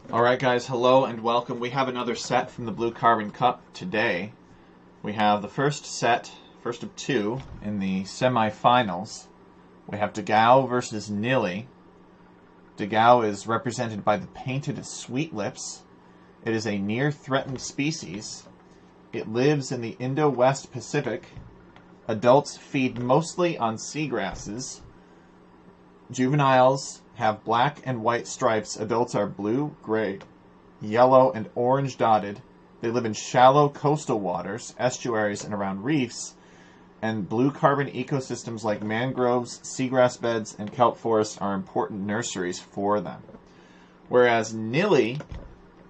Alright guys, hello and welcome. We have another set from the Blue Carbon Cup today. We have the first set, first of two, in the semifinals. We have Dogao versus Nili. Dogao is represented by the painted sweet lips. It is a near-threatened species. It lives in the Indo-West Pacific. Adults feed mostly on seagrasses. Juveniles have black and white stripes. Adults are blue, gray, yellow, and orange dotted. They live in shallow coastal waters, estuaries, and around reefs, and blue carbon ecosystems like mangroves, seagrass beds, and kelp forests are important nurseries for them. Whereas Nili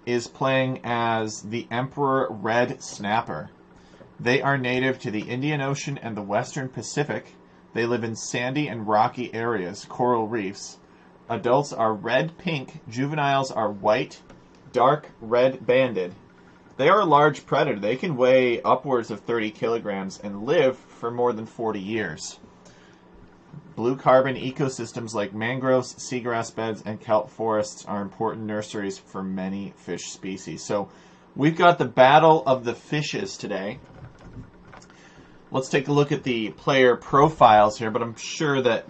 is playing as the Emperor Red Snapper. They are native to the Indian Ocean and the Western Pacific. They live in sandy and rocky areas, coral reefs. Adults are red-pink, juveniles are white, dark red banded. They are a large predator. They can weigh upwards of 30 kilograms and live for more than 40 years. Blue carbon ecosystems like mangroves, seagrass beds, and kelp forests are important nurseries for many fish species. So we've got the battle of the fishes today. Let's take a look at the player profiles here, but I'm sure that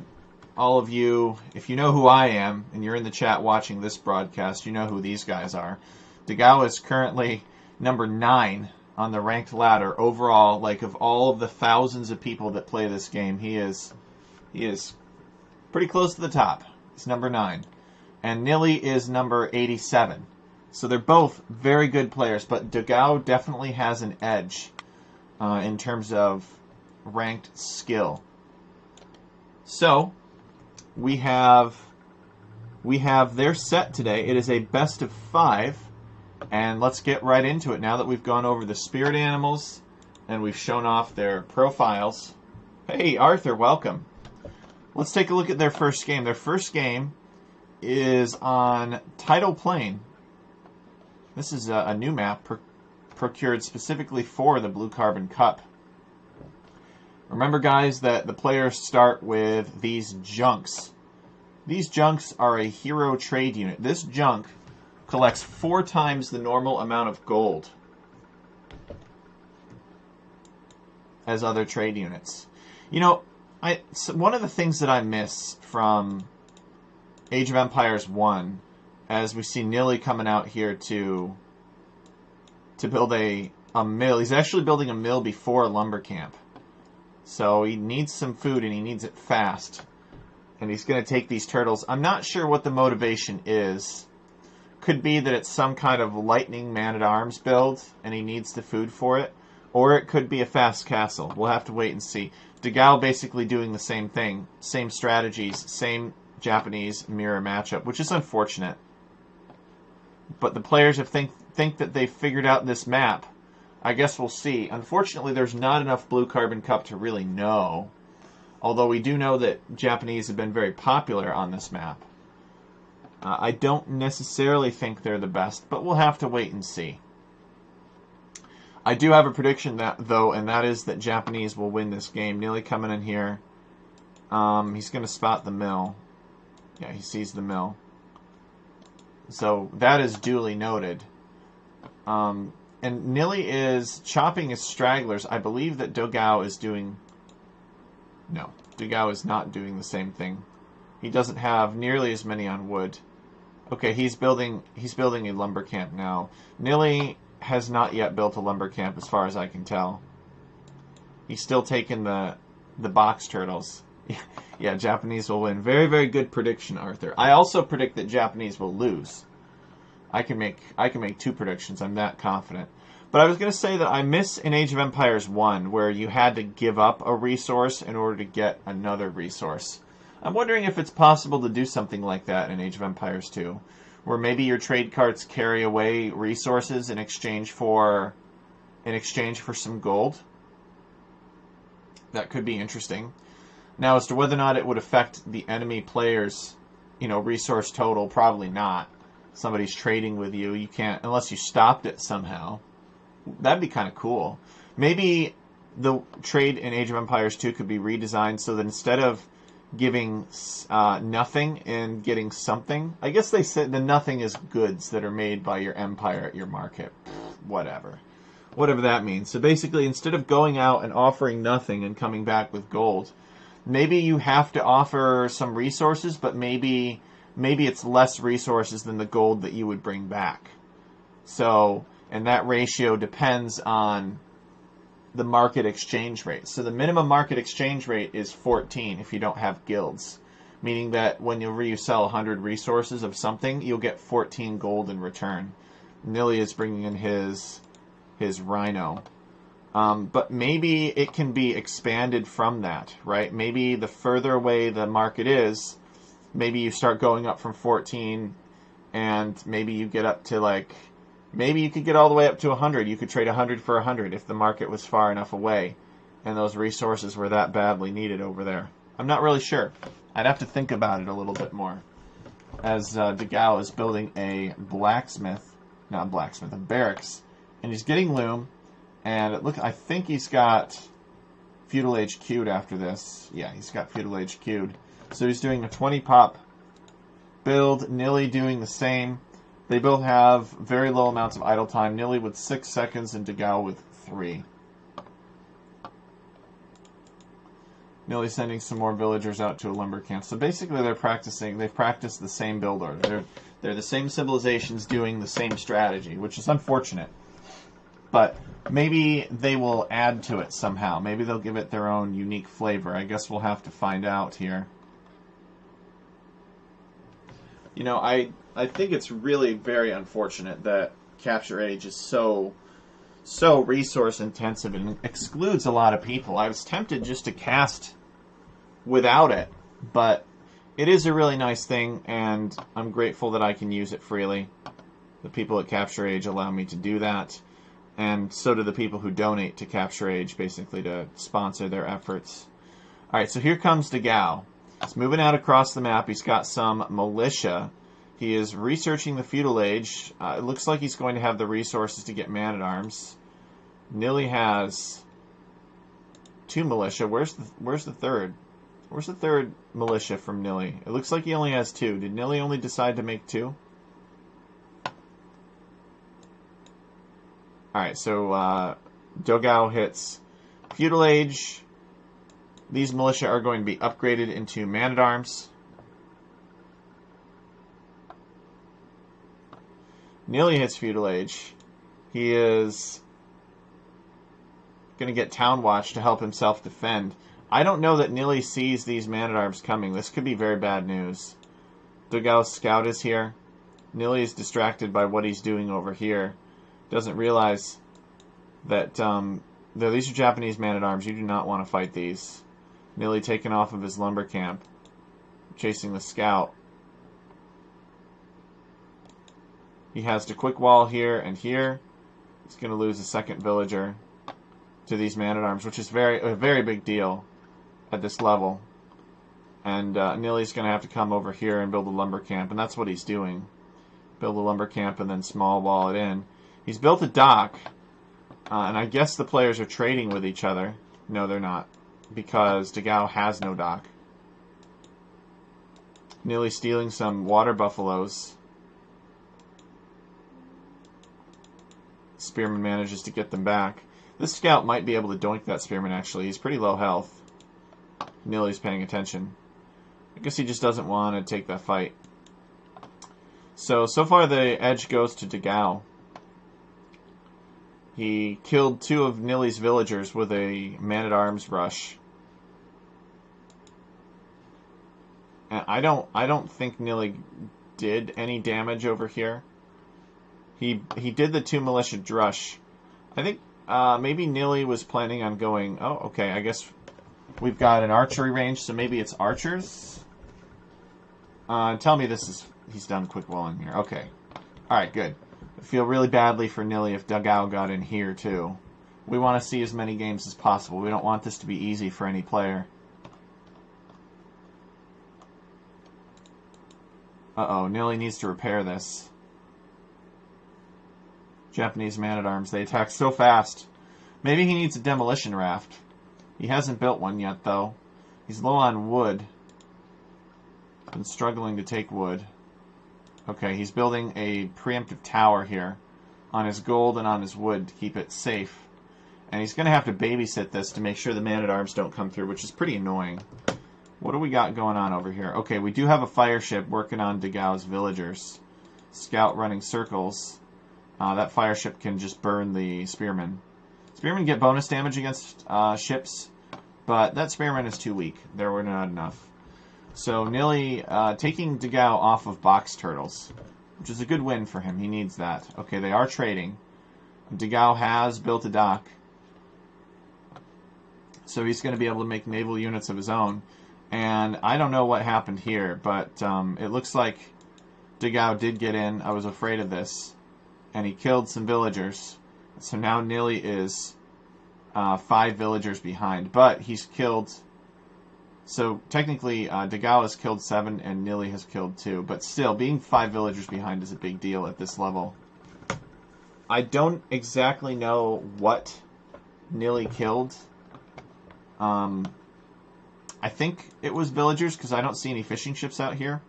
all of you, if you know who I am, and you're in the chat watching this broadcast, you know who these guys are. Dogao is currently number 9 on the ranked ladder overall. Like, of all of the thousands of people that play this game, he is pretty close to the top. He's number 9. And Nili is number 87. So they're both very good players, but Dogao definitely has an edge in terms of ranked skill. So we have their set today. It is a best of 5, and let's get right into it now that we've gone over the spirit animals and we've shown off their profiles. Hey Arthur, welcome. Let's take a look at their first game. Their first game is on Tidal Plain. This is a new map procured specifically for the Blue Carbon Cup. Remember, guys, that the players start with these junks. These junks are a hero trade unit. This junk collects 4 times the normal amount of gold as other trade units. You know, one of the things that I miss from Age of Empires 1, as we see Nili coming out here to build a mill. He's actually building a mill before a lumber camp. So he needs some food, and he needs it fast. And he's going to take these turtles. I'm not sure what the motivation is. Could be that it's some kind of lightning man-at-arms build, and he needs the food for it. Or it could be a fast castle. We'll have to wait and see. Dogao basically doing the same thing. Same strategies, same Japanese mirror matchup, which is unfortunate. But the players think that they've figured out this map. I guess we'll see. Unfortunately, there's not enough Blue Carbon Cup to really know. Although we do know that Japanese have been very popular on this map. I don't necessarily think they're the best, but we'll have to wait and see. I do have a prediction, though, and that is that Japanese will win this game. Nili coming in here. He's going to spot the mill. Yeah, he sees the mill. So that is duly noted. And Nili is chopping his stragglers. I believe that Dogao is doing... No, Dogao is not doing the same thing. He doesn't have nearly as many on wood. Okay, he's building a lumber camp now. Nili has not yet built a lumber camp as far as I can tell. He's still taking the box turtles. Yeah, Japanese will win. Very, very good prediction, Arthur. I also predict that Japanese will lose. I can make 2 predictions. I'm that confident. But I was going to say that I miss in Age of Empires 1 where you had to give up a resource in order to get another resource. I'm wondering if it's possible to do something like that in Age of Empires 2, where maybe your trade carts carry away resources in exchange for some gold. That could be interesting. Now, as to whether or not it would affect the enemy players, resource total, probably not. Somebody's trading with you, you can't, unless you stopped it somehow. That'd be kind of cool. Maybe the trade in Age of Empires 2 could be redesigned so that instead of giving nothing and getting something. I guess they said the nothing is goods that are made by your empire at your market. Whatever. Whatever that means. So basically, instead of going out and offering nothing and coming back with gold, maybe you have to offer some resources, but maybe it's less resources than the gold that you would bring back. So, and that ratio depends on the market exchange rate. So the minimum market exchange rate is 14 if you don't have guilds, meaning that when you sell 100 resources of something, you'll get 14 gold in return. Nili is bringing in his rhino. But maybe it can be expanded from that, right? Maybe the further away the market is, maybe you start going up from 14 and maybe you get up to like, maybe you could get all the way up to 100. You could trade 100 for 100 if the market was far enough away and those resources were that badly needed over there. I'm not really sure. I'd have to think about it a little bit more. As Dogao is building a barracks, and he's getting loom, and I think he's got feudal age queued after this. Yeah, he's got feudal age queued. So he's doing a 20 pop build. Nili doing the same. They both have very low amounts of idle time. Nili with 6 seconds and Dogao with 3. Nili sending some more villagers out to a lumber camp. So basically they've practiced the same build order. They're the same civilizations doing the same strategy, which is unfortunate. But maybe they will add to it somehow. Maybe they'll give it their own unique flavor. I guess we'll have to find out here. You know, I think it's really very unfortunate that Capture Age is so resource intensive and excludes a lot of people. I was tempted just to cast without it, but it is a really nice thing, and I'm grateful that I can use it freely. The people at Capture Age allow me to do that, and so do the people who donate to Capture Age, basically to sponsor their efforts. Alright, so here comes Dogao. He's moving out across the map. He's got some militia. He is researching the feudal age. It looks like he's going to have the resources to get man-at-arms. Nili has 2 militia. Where's the third? Where's the third militia from Nili? It looks like he only has 2. Did Nili only decide to make 2? Alright, so Dogao hits feudal age. These militia are going to be upgraded into man-at-arms. Nili hits feudal age. He is going to get Town Watch to help himself defend. I don't know that Nili sees these man-at-arms coming. This could be very bad news. Dogao's scout is here. Nili is distracted by what he's doing over here. Doesn't realize that these are Japanese man-at-arms. You do not want to fight these. Nili taken off of his lumber camp, chasing the scout. He has to quick wall here and here. He's going to lose a second villager to these man-at-arms, which is a very big deal at this level. And Nili's going to have to come over here and build a lumber camp, and that's what he's doing. Build a lumber camp and then small wall it in. He's built a dock, and I guess the players are trading with each other. No, they're not, because Dogao has no dock. Nili stealing some water buffaloes. Spearman manages to get them back. This scout might be able to doink that spearman, actually. He's pretty low health. Nili's paying attention. I guess he just doesn't want to take that fight. So far the edge goes to Dogao. He killed 2 of Nili's villagers with a man-at-arms rush. And I don't think Nili did any damage over here. He did the 2 militia drush. I think maybe Nili was planning on going... Oh, okay, I guess we've got an archery range, so maybe it's archers? Tell me he's done quick walling here. Okay. Alright, good. I feel really badly for Nili if Dogao got in here, too. We want to see as many games as possible. We don't want this to be easy for any player. Uh-oh, Nili needs to repair this. Japanese man-at-arms, they attack so fast. Maybe he needs a demolition raft. He hasn't built one yet, though. He's low on wood. Been struggling to take wood. Okay, he's building a preemptive tower here on his gold and on his wood to keep it safe. And he's going to have to babysit this to make sure the man-at-arms don't come through, which is pretty annoying. What do we got going on over here? Okay, we do have a fire ship working on Dogao's villagers. Scout running circles. That fire ship can just burn the spearmen. Spearmen get bonus damage against ships, but that spearman is too weak. There were not enough. So Nili taking Dogao off of box turtles, which is a good win for him. He needs that. Okay, they are trading. Dogao has built a dock, so he's going to be able to make naval units of his own. And I don't know what happened here, but it looks like Dogao did get in. I was afraid of this. And he killed some villagers. So now Nili is 5 villagers behind. But he's killed... So technically, Dogao has killed 7 and Nili has killed 2. But still, being 5 villagers behind is a big deal at this level. I don't exactly know what Nili killed. I think it was villagers because I don't see any fishing ships out here.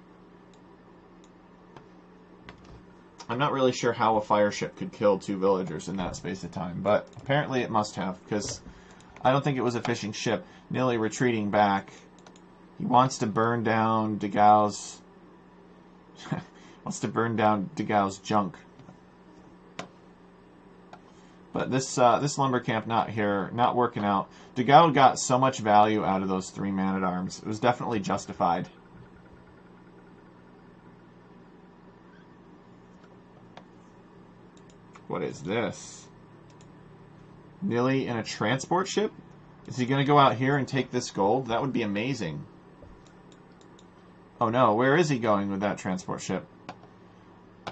I'm not really sure how a fire ship could kill 2 villagers in that space of time, but apparently it must have, because I don't think it was a fishing ship. Nili retreating back. He wants to burn down Dogao's Dogao's junk. But this lumber camp not working out. Dogao got so much value out of those 3 man-at-arms. It was definitely justified. What is this? Nili in a transport ship? Is he going to go out here and take this gold? That would be amazing. Oh no, where is he going with that transport ship?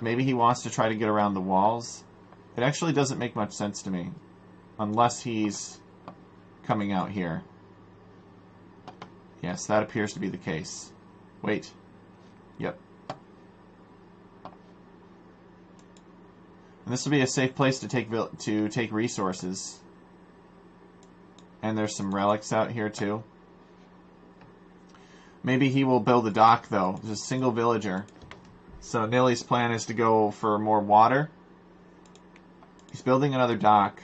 Maybe he wants to try to get around the walls? It actually doesn't make much sense to me. Unless he's coming out here. Yes, that appears to be the case. Wait. Yep. And this will be a safe place to take resources. And there's some relics out here too. Maybe he will build a dock though. There's a single villager. So Nili's plan is to go for more water. He's building another dock.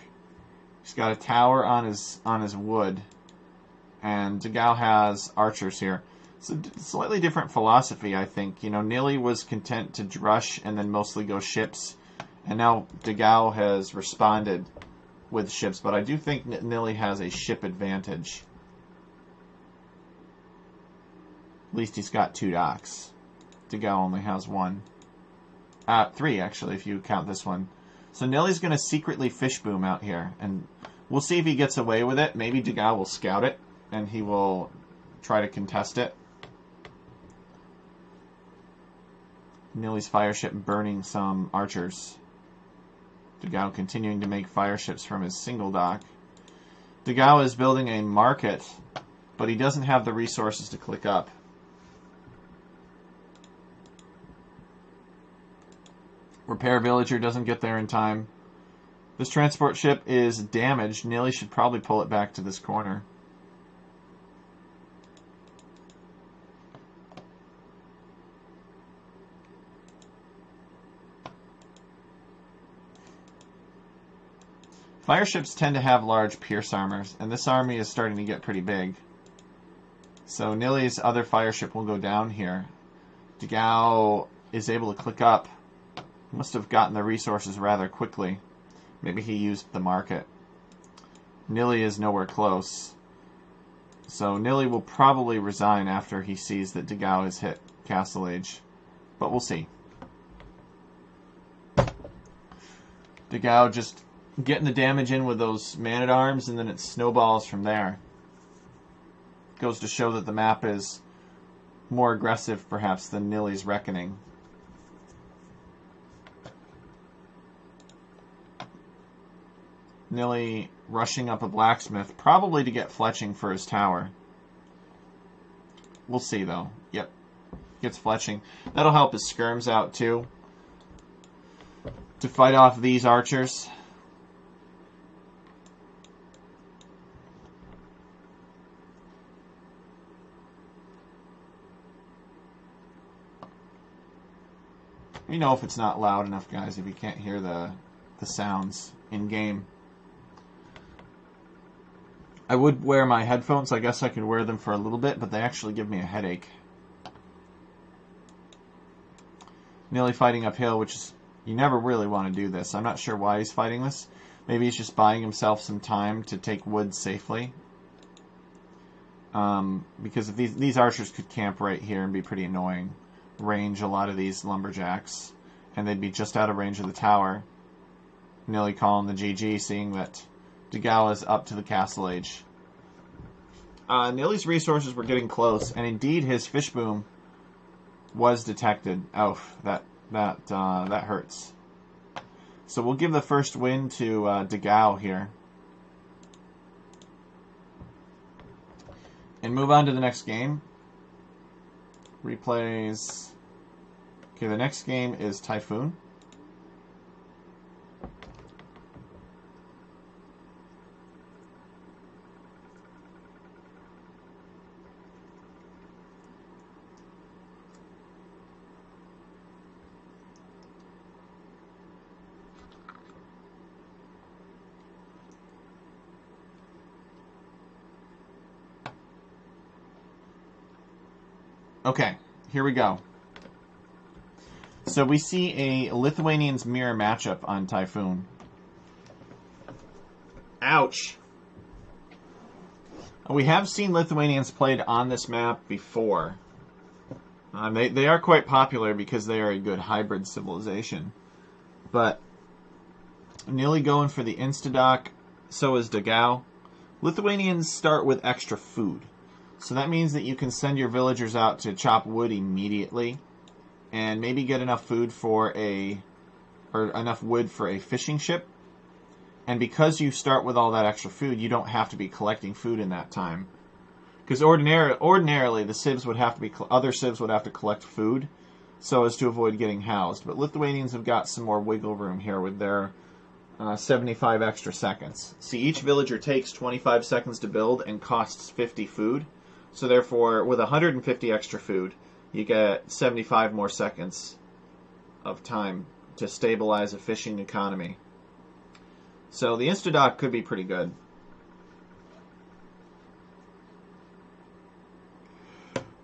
He's got a tower on his wood. And Dogao has archers here. It's a slightly different philosophy, I think. You know, Nili was content to rush and then mostly go ships. And now Dogao has responded with ships, but I do think Nili has a ship advantage. At least he's got 2 docks. Dogao only has 1. 3, actually, if you count this one. So Nili's going to secretly fish boom out here, and we'll see if he gets away with it. Maybe Dogao will scout it, and he will try to contest it. Nili's fire ship burning some archers. Dogao continuing to make fire ships from his single dock. Dogao is building a market, but he doesn't have the resources to click up. Repair villager doesn't get there in time. This transport ship is damaged. Nili should probably pull it back to this corner. Fire ships tend to have large pierce armors, and this army is starting to get pretty big. So Nili's other fire ship will go down here. Dogao is able to click up. He must have gotten the resources rather quickly. Maybe he used the market. Nili is nowhere close. So Nili will probably resign after he sees that Dogao has hit Castle Age. But we'll see. Dogao just getting the damage in with those man-at-arms, and then it snowballs from there. Goes to show that the map is more aggressive, perhaps, than Nili's Reckoning. Nili rushing up a blacksmith, probably to get fletching for his tower. We'll see, though. Yep. Gets fletching. That'll help his skirms out, too. To fight off these archers. Let me know if it's not loud enough, guys, if you can't hear the sounds in-game. I would wear my headphones. I guess I could wear them for a little bit, but they actually give me a headache. Nili fighting uphill, which is... You never really want to do this. I'm not sure why he's fighting this. Maybe he's just buying himself some time to take wood safely. Because if these archers could camp right here and be pretty annoying. Range a lot of these lumberjacks. And they'd be just out of range of the tower. Nili calling the GG, seeing that Dogao is up to the castle age. Nili's resources were getting close, and indeed his fish boom was detected. Oh, that hurts. So we'll give the first win to Dogao here. And move on to the next game. Replays. Okay, the next game is Typhoon. Okay, here we go. So we see a Lithuanians mirror matchup on Typhoon. Ouch. We have seen Lithuanians played on this map before. They are quite popular because they are a good hybrid civilization. But Nili going for the Instadoc, so is Dogao. Lithuanians start with extra food. So that means that you can send your villagers out to chop wood immediately and maybe get enough food for enough wood for a fishing ship. And because you start with all that extra food, you don't have to be collecting food in that time. Because ordinarily the civs would have to be other civs would have to collect food so as to avoid getting housed. But Lithuanians have got some more wiggle room here with their 75 extra seconds. See, each villager takes 25 seconds to build and costs 50 food. So therefore, with 150 extra food, you get 75 more seconds of time to stabilize a fishing economy. So the Instadoc could be pretty good.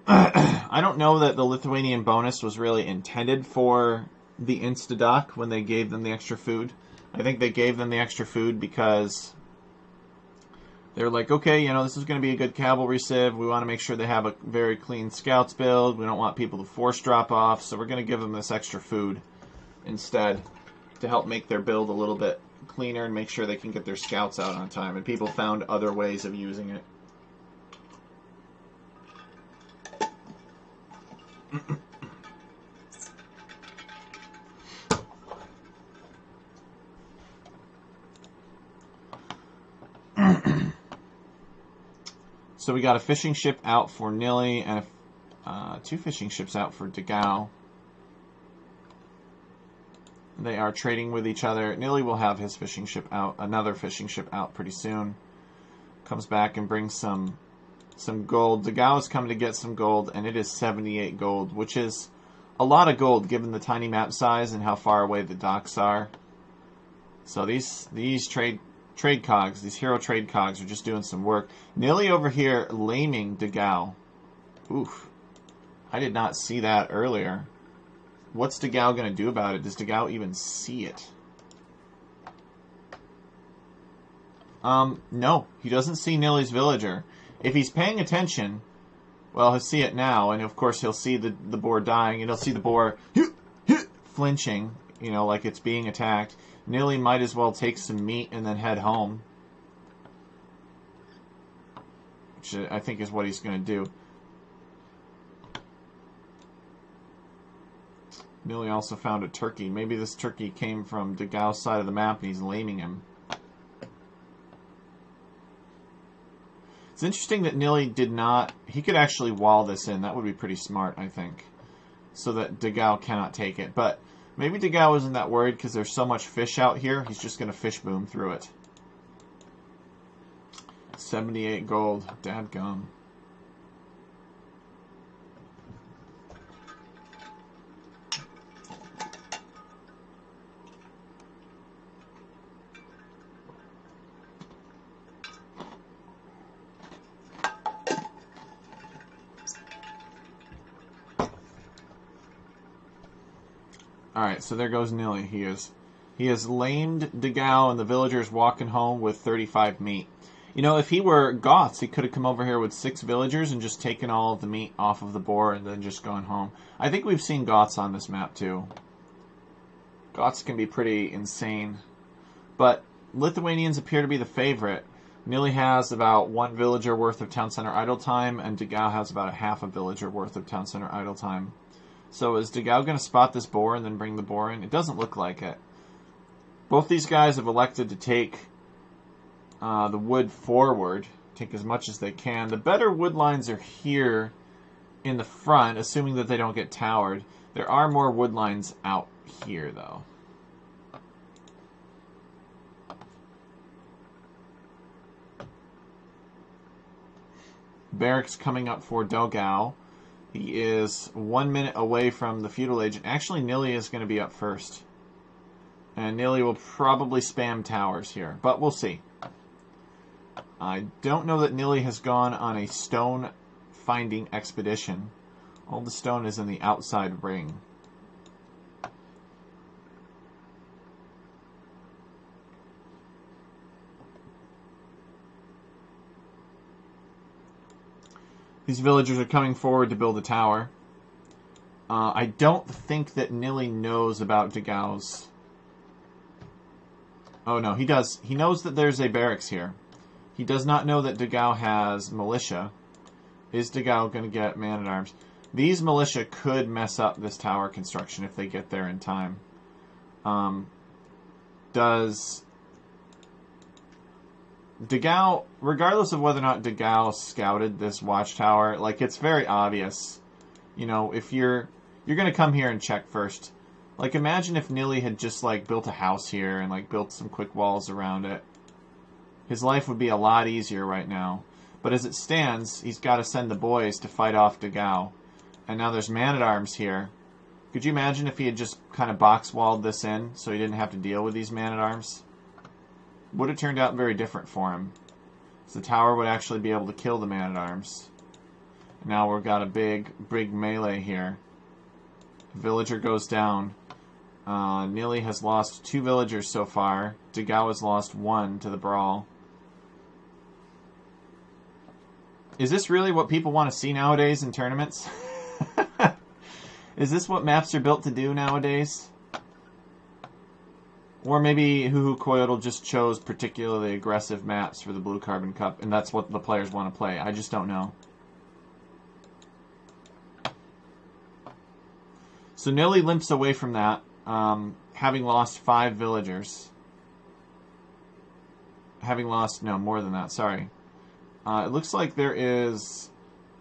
I don't know that the Lithuanian bonus was really intended for the Instadoc when they gave them the extra food. I think they gave them the extra food because they're like, okay, you know, this is going to be a good cavalry civ. We want to make sure they have a very clean scouts build. We don't want people to force drop off, so we're going to give them this extra food instead to help make their build a little bit cleaner and make sure they can get their scouts out on time. And people found other ways of using it. So we got a fishing ship out for Nili and two fishing ships out for Dogao. They are trading with each other. Nili will have his fishing ship out, another fishing ship out pretty soon. Comes back and brings some gold. Dogao is coming to get some gold, and it is 78 gold, which is a lot of gold given the tiny map size and how far away the docks are. So these trade cogs, these hero trade cogs, are just doing some work. Nili over here laming Dogao. Oof. I did not see that earlier. What's Dogao going to do about it? Does Dogao even see it? No. He doesn't see Nili's villager. If he's paying attention, well, he'll see it now, and of course he'll see the boar dying, and he'll see the boar flinching, you know, like it's being attacked. Nili might as well take some meat and then head home. Which I think is what he's going to do. Nili also found a turkey. Maybe this turkey came from Dogao's side of the map and he's laming him. It's interesting that Nili did not... He could actually wall this in. That would be pretty smart, I think. So that Dogao cannot take it. But maybe Dogao isn't that worried because there's so much fish out here. He's just going to fish boom through it. 78 gold. Dadgum. Alright, so there goes Nili. He has lamed Dogao, and the villagers walking home with 35 meat. You know, if he were Goths, he could have come over here with 6 villagers and just taken all of the meat off of the boar and then just gone home. I think we've seen Goths on this map, too. Goths can be pretty insane. But Lithuanians appear to be the favorite. Nili has about 1 villager worth of town center idle time, and Dogao has about a half a villager worth of town center idle time. So is Dogao going to spot this boar and then bring the boar in? It doesn't look like it. Both these guys have elected to take the wood forward, take as much as they can. The better wood lines are here in the front, assuming that they don't get towered. There are more wood lines out here, though. Barracks coming up for Dogao. He is 1 minute away from the feudal age. Actually, Nili is going to be up first. And Nili will probably spam towers here, but we'll see. I don't know that Nili has gone on a stone finding expedition. All the stone is in the outside ring. These villagers are coming forward to build a tower. I don't think that Nili knows about Dogao's. Oh no, he does. He knows that there's a barracks here. He does not know that Dogao has militia. Is Dogao going to get man-at-arms? These militia could mess up this tower construction if they get there in time. Does Dogao, regardless of whether or not Dogao scouted this watchtower, like, it's very obvious. You know, if you're going to come here and check first. Like, imagine if Nili had just, like, built a house here and, like, built some quick walls around it. His life would be a lot easier right now. But as it stands, he's got to send the boys to fight off Dogao. And now there's man-at-arms here. Could you imagine if he had just kind of box-walled this in so he didn't have to deal with these man-at-arms? Would have turned out very different for him. So the tower would actually be able to kill the man-at-arms. Now we've got a big melee here. Villager goes down. Nili has lost 2 villagers so far. Dogao has lost 1 to the brawl. Is this really what people want to see nowadays in tournaments? Is this what maps are built to do nowadays? Or maybe Huhukoyotl just chose particularly aggressive maps for the Blue Carbon Cup, and that's what the players want to play. I just don't know. So Nili limps away from that, having lost 5 villagers. Having lost, no, more than that, sorry. It looks like there is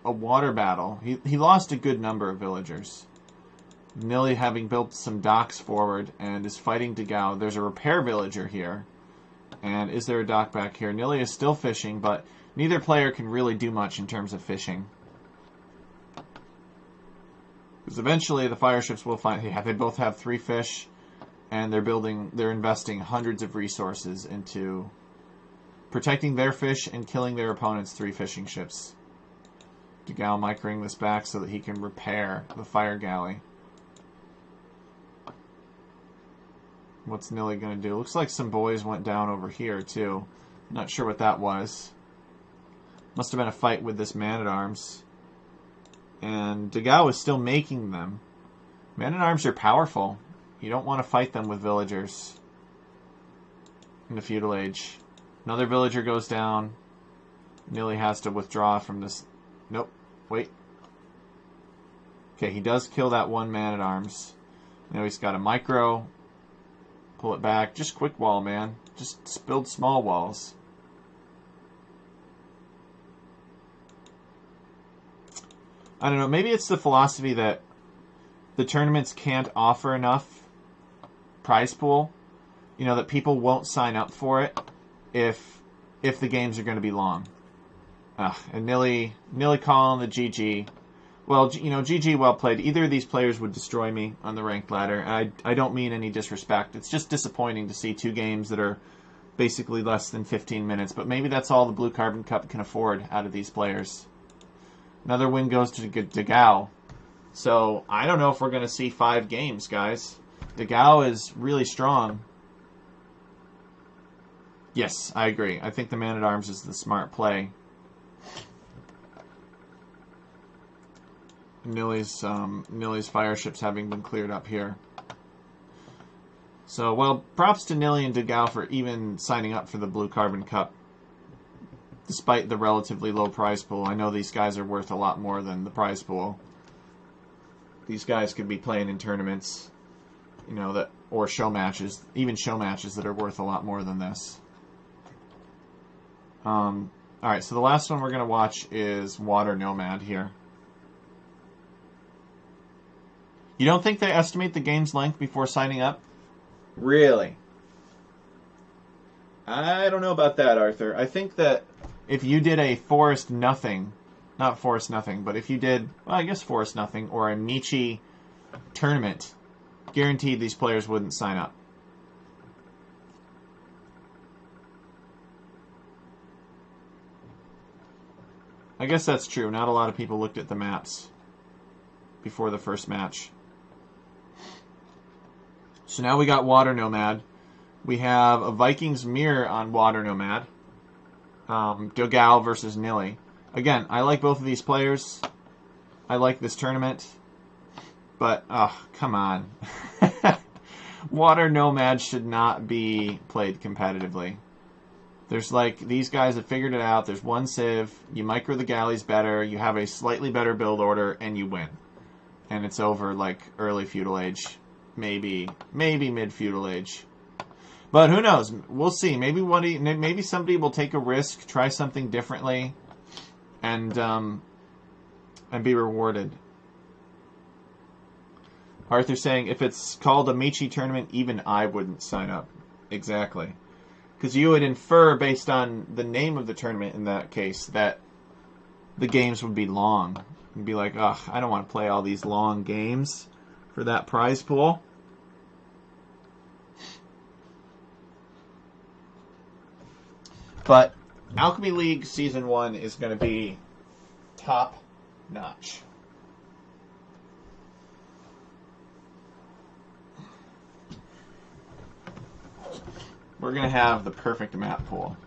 a water battle. He lost a good number of villagers. Nili having built some docks forward and is fighting Dogao. There's a repair villager here. And is there a dock back here? Nili is still fishing, but neither player can really do much in terms of fishing. Because eventually the fire ships will find... Yeah, they both have 3 fish, and they're investing hundreds of resources into protecting their fish and killing their opponent's 3 fishing ships. Dogao microing this back so that he can repair the fire galley. What's Nili going to do? Looks like some boys went down over here, too. Not sure what that was. Must have been a fight with this man-at-arms. And Dogao is still making them. Man-at-arms are powerful. You don't want to fight them with villagers in the feudal age. Another villager goes down. Nili has to withdraw from this. Nope. Wait. Okay, he does kill that one man-at-arms. Now he's got a micro. Pull it back. Just quick wall, man. Just build small walls. I don't know. Maybe it's the philosophy that the tournaments can't offer enough prize pool. You know, that people won't sign up for it if the games are going to be long. And Nili calling the GG. Well, you know, GG, well played. Either of these players would destroy me on the ranked ladder. I don't mean any disrespect. It's just disappointing to see 2 games that are basically less than 15 minutes. But maybe that's all the Blue Carbon Cup can afford out of these players. Another win goes to Dogao. So, I don't know if we're going to see 5 games, guys. Dogao is really strong. Yes, I agree. I think the Man-at-Arms is the smart play. Nili's fire ships having been cleared up here. So, well, props to Nili and Dogao for even signing up for the Blue Carbon Cup. Despite the relatively low prize pool. I know these guys are worth a lot more than the prize pool. These guys could be playing in tournaments, you know, that or show matches, even show matches that are worth a lot more than this. Alright, so the last one we're going to watch is Water Nomad here. You don't think they estimate the game's length before signing up? Really? I don't know about that, Arthur. I think that if you did a Forest Nothing, not Forest Nothing, but if you did, well, I guess Forest Nothing, or a Michi tournament, guaranteed these players wouldn't sign up. I guess that's true. Not a lot of people looked at the maps before the first match. So now we got Water Nomad. We have a Vikings mirror on Water Nomad. Dogao versus Nili. Again, I like both of these players. I like this tournament. But, come on. Water Nomad should not be played competitively. There's like, these guys have figured it out. There's one civ. You micro the galleys better. You have a slightly better build order, and you win. And it's over like early feudal age. Maybe mid-feudal age. But who knows? We'll see. Maybe somebody will take a risk, try something differently, and be rewarded. Arthur saying, if it's called a Michi tournament, even I wouldn't sign up. Exactly. Because you would infer, based on the name of the tournament in that case, that the games would be long. You'd be like, ugh, I don't want to play all these long games for that prize pool. But Alchemy League Season 1 is going to be top-notch. We're going to have the perfect map pool.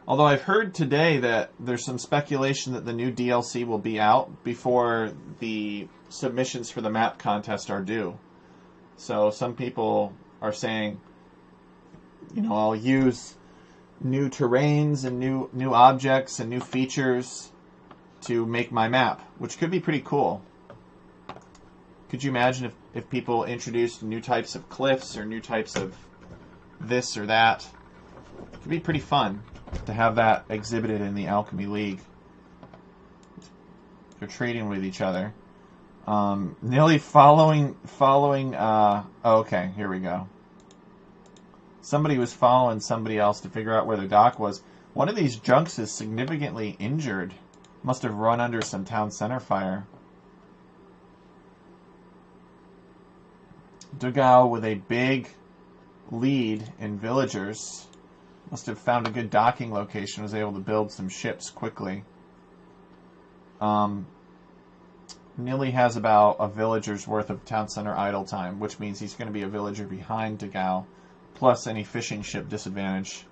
Although I've heard today that there's some speculation that the new DLC will be out before the submissions for the map contest are due. So some people are saying, you know, I'll use new terrains and new objects and new features to make my map, which could be pretty cool. Could you imagine if people introduced new types of cliffs or new types of this or that? It could be pretty fun to have that exhibited in the Alchemy League. They're trading with each other. Nili following, okay, here we go. Somebody was following somebody else to figure out where the dock was. One of these junks is significantly injured. Must have run under some town center fire. Dogao with a big lead in villagers. Must have found a good docking location, was able to build some ships quickly. Nili has about a villager's worth of town center idle time, which means he's going to be a villager behind Dogao, plus any fishing ship disadvantage.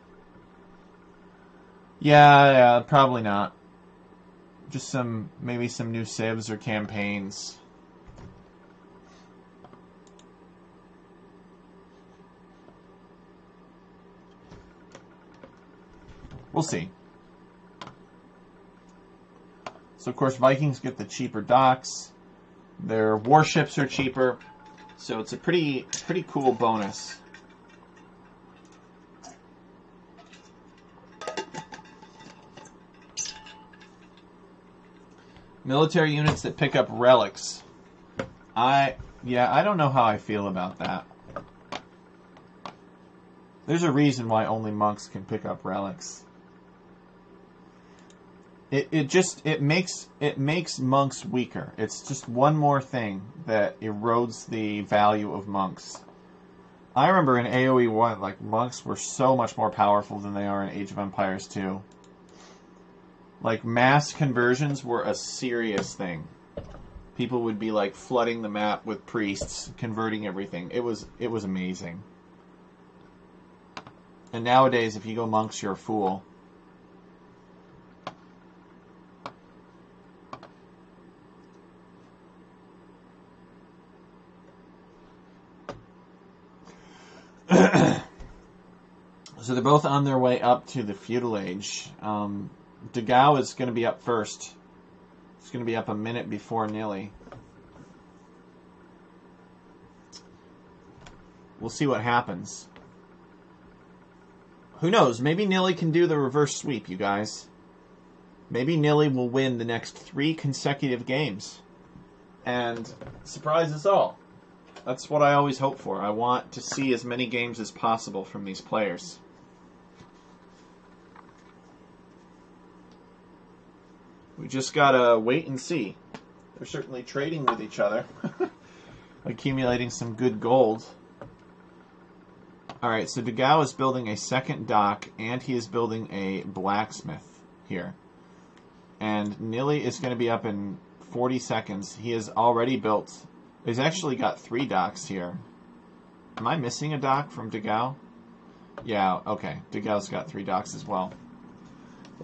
Yeah, probably not. Just maybe some new civs or campaigns. We'll see. So, of course, Vikings get the cheaper docks. Their warships are cheaper. So it's a pretty cool bonus. Military units that pick up relics. I don't know how I feel about that. There's a reason why only monks can pick up relics. It makes monks weaker. It's just one more thing that erodes the value of monks. I remember in AoE 1, like, monks were so much more powerful than they are in Age of Empires 2. Like, mass conversions were a serious thing. People would be like flooding the map with priests, converting everything. It was amazing. And nowadays, if you go monks, you're a fool. So they're both on their way up to the feudal age. Dogao is going to be up first. It's going to be up a minute before Nili. We'll see what happens. Who knows? Maybe Nili can do the reverse sweep, you guys. Maybe Nili will win the next 3 consecutive games. And surprise us all. That's what I always hope for. I want to see as many games as possible from these players. We just gotta wait and see. They're certainly trading with each other. Accumulating some good gold. Alright, so Dogao is building a second dock, and he is building a blacksmith here. And Nili is going to be up in 40 seconds. He has already built... He's actually got 3 docks here. Am I missing a dock from Dogao? Yeah, okay. Dogao's got 3 docks as well.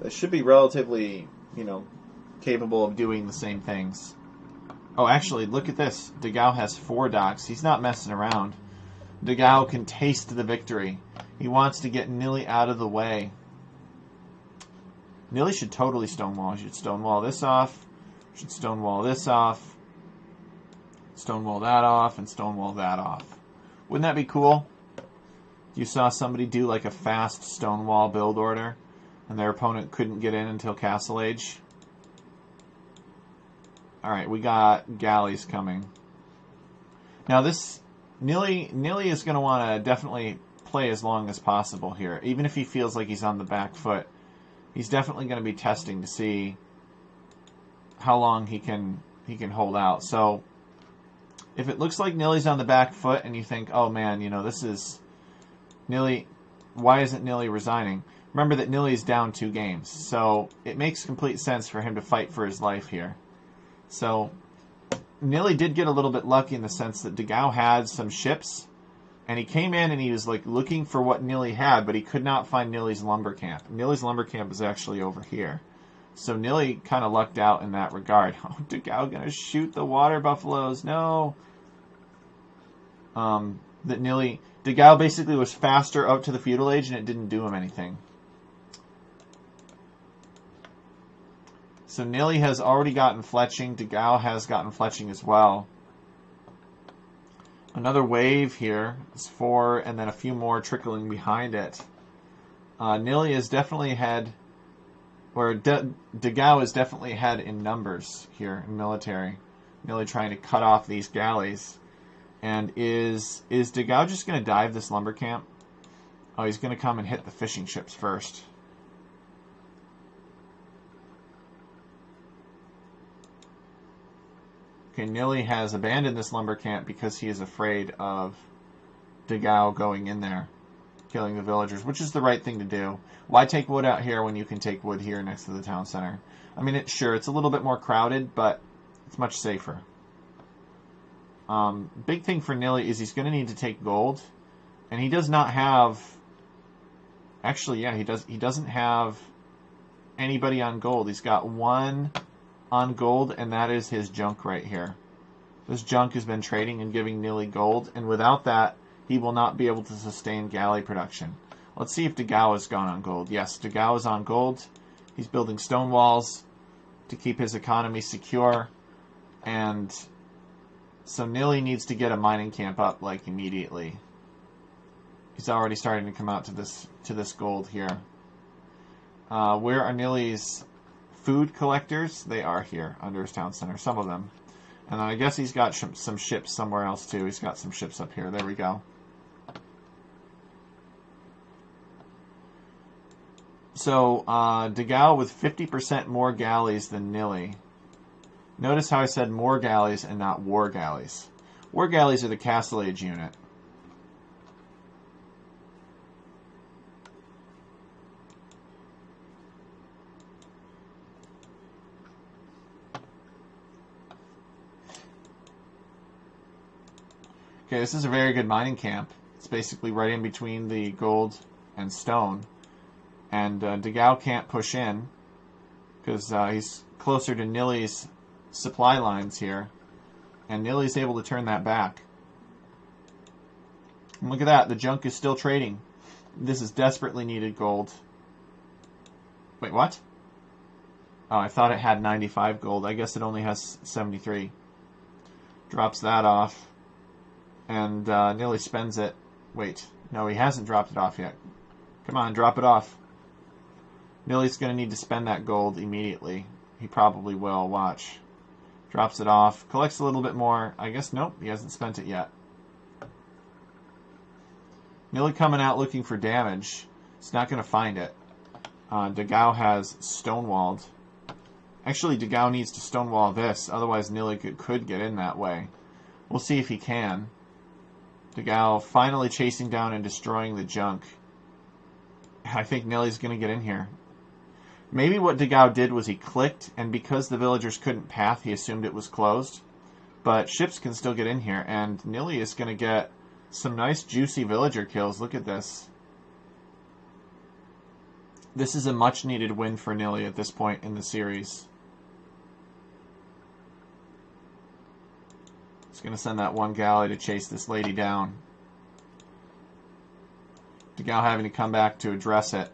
It should be relatively, capable of doing the same things. Oh, actually, look at this. Dogao has 4 docks. He's not messing around. Dogao can taste the victory. He wants to get Nili out of the way. Nili should totally stonewall. He should stonewall this off. Should stonewall this off. Stonewall that off, and stonewall that off. Wouldn't that be cool? You saw somebody do like a fast stonewall build order, and their opponent couldn't get in until Castle Age. Alright, we got galleys coming. Now this... Nili is going to want to definitely play as long as possible here. Even if he feels like he's on the back foot, he's definitely going to be testing to see how long he can hold out. So if it looks like Nili's on the back foot and you think, oh man, this is Nili, why isn't Nili resigning? Remember that Nili is down 2 games, so it makes complete sense for him to fight for his life here. So Nili did get a little bit lucky in the sense that Dogao had some ships, and he came in and he was like looking for what Nili had, but he could not find Nili's lumber camp. Nili's lumber camp is actually over here. So Nili kind of lucked out in that regard. Oh, Dogao gonna shoot the water buffaloes. No. Dogao basically was faster up to the feudal age and it didn't do him anything. So Nili has already gotten fletching. Dogao has gotten fletching as well. Another wave here is 4, and then a few more trickling behind it. Nili is definitely ahead, or Dogao is definitely ahead in numbers here in military. Nili trying to cut off these galleys. And is Dogao just going to dive this lumber camp? Oh, he's going to come and hit the fishing ships first. Okay, Nili has abandoned this lumber camp because he is afraid of Dogao going in there, killing the villagers, which is the right thing to do. Why take wood out here when you can take wood here next to the town center? I mean, it's a little bit more crowded, but it's much safer. Big thing for Nili is he's going to need to take gold, and he does not have... Actually, yeah, he doesn't have anybody on gold. He's got 1 on gold, and that is his junk right here. This junk has been trading and giving Nili gold, and without that, he will not be able to sustain galley production. Let's see if Dogao has gone on gold. Yes, Dogao is on gold. He's building stone walls to keep his economy secure, and so Nili needs to get a mining camp up like immediately. He's already starting to come out to this gold here. Where are Nili's food collectors? They are here under his town center, some of them. And then I guess he's got some ships somewhere else too. He's got some ships up here. There we go. So Dogao with 50% more galleys than Nili. Notice how I said more galleys and not war galleys. War galleys are the Castle Age unit. Okay, this is a very good mining camp. It's basically right in between the gold and stone. And Dogao can't push in because he's closer to Nili's supply lines here. And Nili's able to turn that back. And look at that, the junk is still trading. This is desperately needed gold. Wait, what? Oh, I thought it had 95 gold. I guess it only has 73. Drops that off. And Nili spends it. Wait, no, he hasn't dropped it off yet. Come on, drop it off. Nili's going to need to spend that gold immediately. He probably will. Watch. Drops it off. Collects a little bit more. I guess, nope, he hasn't spent it yet. Nili coming out looking for damage. He's not going to find it. Dogao has stonewalled. Actually, Dogao needs to stonewall this. Otherwise, Nili could get in that way. We'll see if he can. Dogao finally chasing down and destroying the junk. I think Nili's going to get in here. Maybe what Dogao did was he clicked, and because the villagers couldn't path, he assumed it was closed. But ships can still get in here, and Nili is going to get some nice juicy villager kills. Look at this. This is a much needed win for Nili at this point in the series. He's going to send that one galley to chase this lady down. Dogao having to come back to address it.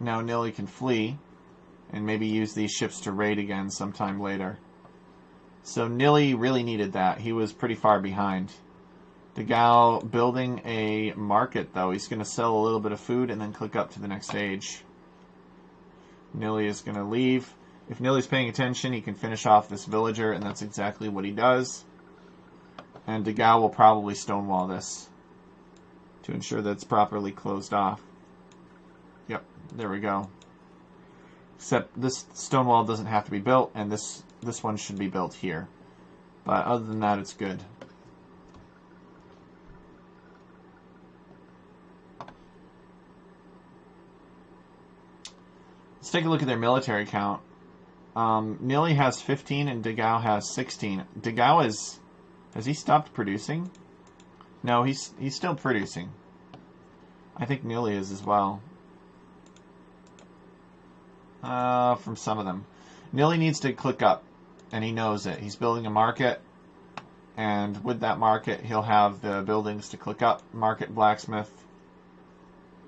Now Nili can flee and maybe use these ships to raid again sometime later. So Nili really needed that. He was pretty far behind. Dogao building a market, though. He's going to sell a little bit of food and then click up to the next stage. Nili is going to leave. If Nili's paying attention, he can finish off this villager, and that's exactly what he does. And Dogao will probably stonewall this to ensure that it's properly closed off. Yep, there we go. Except this stone wall doesn't have to be built, and this one should be built here. But other than that, it's good. Let's take a look at their military count. Nili has 15 and Dogao has 16. Dogao has he stopped producing? No, he's still producing. I think Nili is as well. From some of them. Nili needs to click up, and he knows it. He's building a market, and with that market, he'll have the buildings to click up. Market, blacksmith.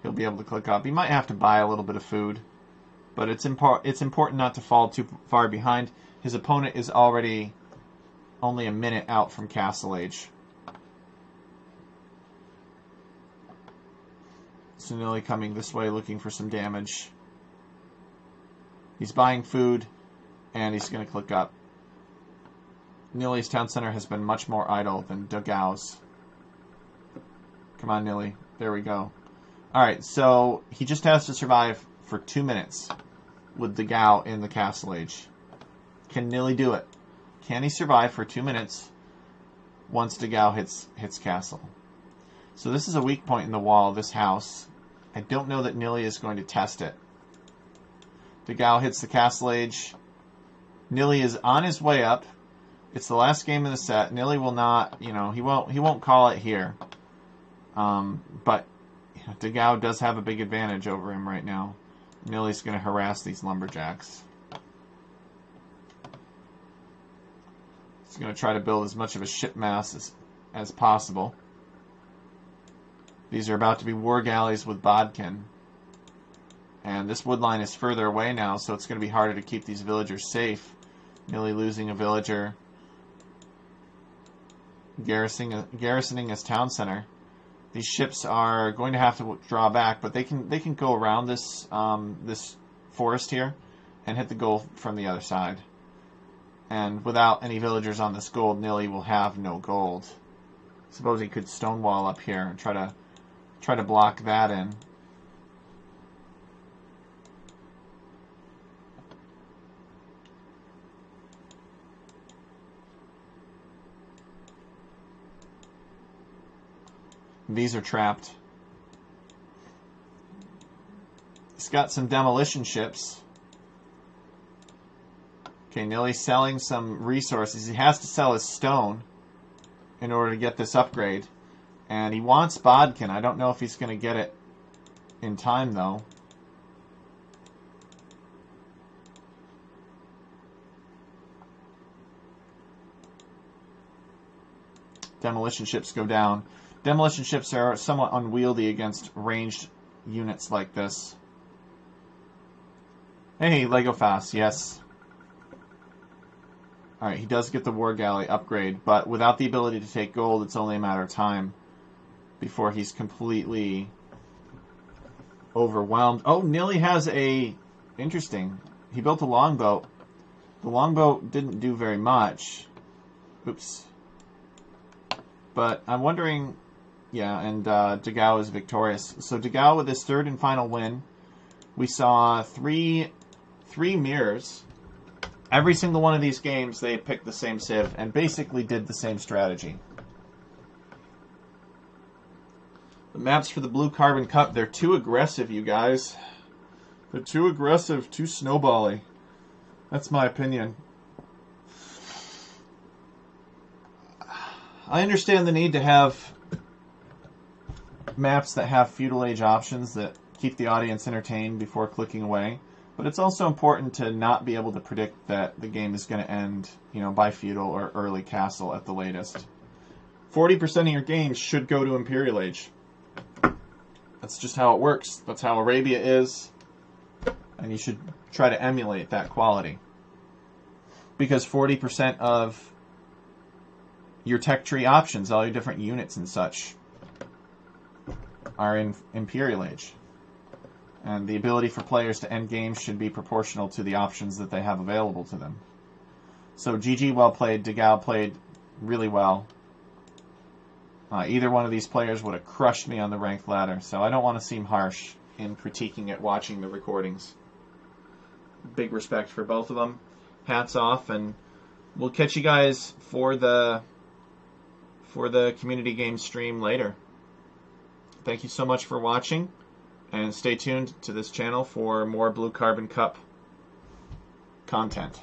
He'll be able to click up. He might have to buy a little bit of food, but it's important not to fall too far behind. His opponent is already only a minute out from Castle Age. So Nili coming this way looking for some damage. He's buying food, and he's going to click up. Nili's town center has been much more idle than Dogao's. Come on, Nili. There we go. Alright, so he just has to survive for 2 minutes with Dogao in the Castle Age. Can Nili do it? Can he survive for 2 minutes once Dogao hits Castle? So this is a weak point in the wall of this house. I don't know that Nili is going to test it. Dogao hits the Castle Age. Nili is on his way up. It's the last game of the set. Nili will not, he won't call it here. But Dogao does have a big advantage over him right now. Nili's going to harass these lumberjacks. He's going to try to build as much of a ship mass as possible. These are about to be war galleys with bodkin. And this wood line is further away now, so it's going to be harder to keep these villagers safe. Nili losing a villager. Garrisoning his town center. These ships are going to have to draw back, but they can go around this this forest here and hit the goal from the other side. And without any villagers on this gold, Nili will have no gold. Suppose he could stonewall up here and try to block that in. These are trapped. He's got some demolition ships. Okay, Nili's selling some resources. He has to sell his stone in order to get this upgrade. And he wants Bodkin. I don't know if he's going to get it in time, though. Demolition ships go down. Demolition ships are somewhat unwieldy against ranged units like this. Hey, Lego Fast, yes. Alright, he does get the War Galley upgrade, but without the ability to take gold, it's only a matter of time before he's completely overwhelmed. Oh, Nili has a... Interesting. He built a longboat. The longboat didn't do very much. Oops. But I'm wondering... Yeah, and Dogao is victorious. So Dogao with his third and final win. We saw three mirrors. Every single one of these games, they picked the same civ and basically did the same strategy. The maps for the Blue Carbon Cup, they're too aggressive, you guys. They're too aggressive, too snowbally. That's my opinion. I understand the need to have maps that have feudal age options that keep the audience entertained before clicking away. But it's also important to not be able to predict that the game is going to end, by feudal or early castle at the latest. 40% of your games should go to Imperial Age. That's just how it works. That's how Arabia is. And you should try to emulate that quality. Because 40% of your tech tree options, all your different units and such, are in Imperial Age. And the ability for players to end games should be proportional to the options that they have available to them. So GG, well played. Dogao played really well. Either one of these players would have crushed me on the ranked ladder, so I don't want to seem harsh in critiquing it watching the recordings. Big respect for both of them. Hats off, and we'll catch you guys for the community game stream later. Thank you so much for watching. And stay tuned to this channel for more Blue Carbon Cup content.